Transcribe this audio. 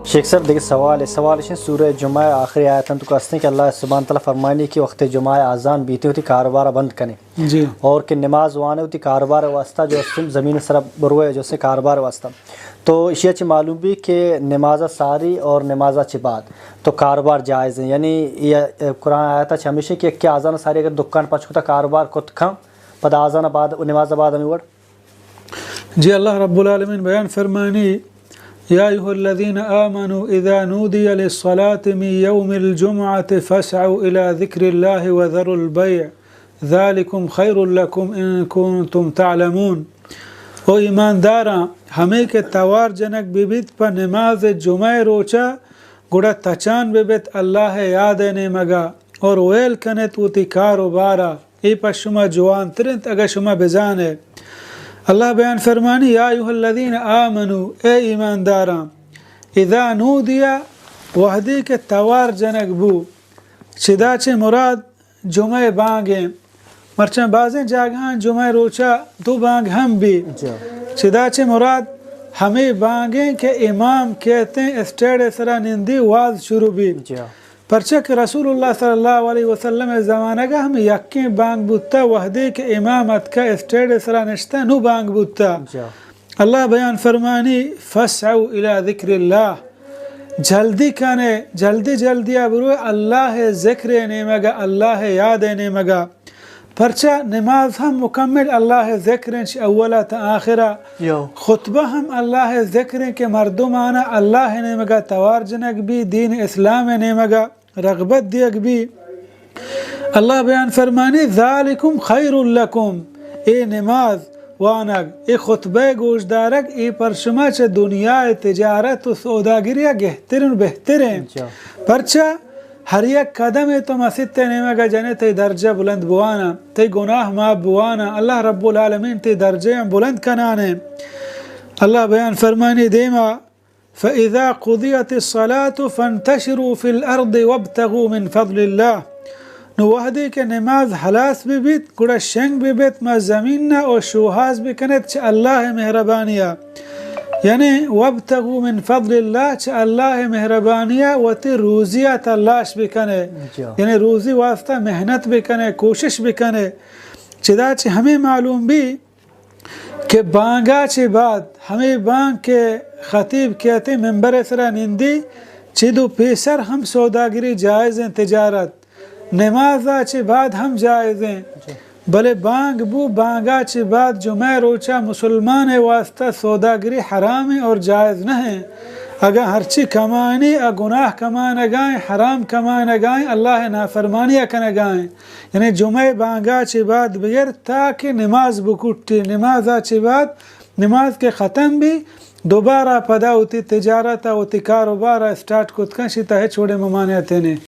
شیخ صاحب دیکھیے سوال ہے سورہ جمعہ آخری آیتن تو کہتے ہیں کہ اللہ سبحانہ تعالیٰ فرمانی کہ وقت جمعہ آزان بیتی ہوتی کاروبار بند کریں جی اور کہ نماز وانے ہوتی کاروبار واسطہ جو زمین سر بروئے جو سے کاروبار واسطہ تو یہ اچھی معلوم بھی کہ نمازہ ساری اور نمازہ چباد تو کاروبار جائز ہیں، یعنی یہ قرآن آیا تھا ہمیشہ کہ کیا آزان ساری اگر دکان پچ ہوتا کاروبار کت کھاں پد آزان بعد نماز بعد ہمیں وڑ جی اللہ رب العالمین بیان فرمانی یا ایہا الذین آمنوا اذا نودی للصلاة من یوم الجمعة فاسعوا الى ذکر اللہ وذروا البیع ذالکم خیر لکم ان کنتم تعلمون۔ او ایمانداراں ہمیں کے توار جنک بیبیت پر نماز جمعہ روچا گڑا تچان بیبیت اللہ یاد مگا اور ویل کنت وتی کاروبارا ای پر شما جوان ترنت اگر شما بزانے۔ اللہ بیان فرمانی یا ایہا الذین آمنوا اے ایمانداراں اذا نودیا وحدی کے توار جنک بو چدا چے مراد جمعہ بانگیں مرچاں بازیں جاگہاں جمعہ روچا دو بانگ ہم بھی چدا چے مراد ہمیں بانگیں کہ امام کہتے ہیں اسٹیڈ سرا نندی واز شروع بھی پرچک رسول اللہ صلی اللہ علیہ وسلم زمانہ کا ہم یقین بانگ بوتا وحدی کے امامت کا اسٹیڈ سرا نشتا نو بانگ بوتا۔ اللہ بیان فرمانی فسعوا الى ذکر اللہ جلدی کنے جلدی ابرو اللہ ذکر نیمگا اللہ یاد نیمگا پرچہ نماز ہم مکمل اللہ ذکریں اولا تا آخرہ خطبہ ہم اللہ ذکریں کہ مردمانہ اللہ نیمگا توار جنک بھی دین اسلام نیمگا رغبت دیگ بھی۔ اللہ بیان فرمانی ذالکم خیر لکم اے نماز وانگ اے خطبہ گوشدارک اے پرشما چھ دنیا تجارت و سوداگریہ گہترین بہترین پرچہ ہر یک قدم تو مسجد تے نیمگا جنے تے درجہ بلند بوانا تے گناہ ماب بوانا اللہ رب العالمین تے درجہ بلند کنانے۔ اللہ بیان فرمانی دیما فَإِذَا قُضِيَتِ الصَّلَاةُ فَانْتَشِرُوا فِي الْأَرْضِ وَابْتَغُوا مِنْ فَضْلِ اللَّهِ نو وحدی کے نماز حلاس بھی بیت گڑا شنگ بھی بیت ما زمین اور شوہاز بھی کنت چھ اللہ مہربانیہ یعنی وابتغوا من فضل اللہ چھ اللہ مہربانیہ و تی روزیہ تلاش بھی کنے یعنی روزی واسطہ محنت بھی کنے کوشش بھی کنے چدا چھ ہمیں معلوم بھی کہ بانگا چھ بعد ہمیں بانگ کے خطیب کہتے ممبر سرا نندی چیدو پیسر ہم سوداگری جائز ہیں تجارت نمازہ چھ بعد ہم جائز ہیں بلے بانگ بو بانگا چھ بعد جمعہ روچا مسلمان واسطہ سوداگری حرام ہے اور جائز نہ ہے۔ اگر ہرچی کمانی گناہ کمانا گائیں حرام کمانا گائیں اللہ نافرمانیہ کنا گائیں یعنی جمعہ بانگا چھ بعد بغیر تاکہ نماز بکٹی نمازہ چھ بعد نماز کے ختم بھی دوبارہ پدا ہوتی تجارت ہوتی کاروبارہ سٹارٹ کت کنشی تاہے چھوڑے ممانعتے نے۔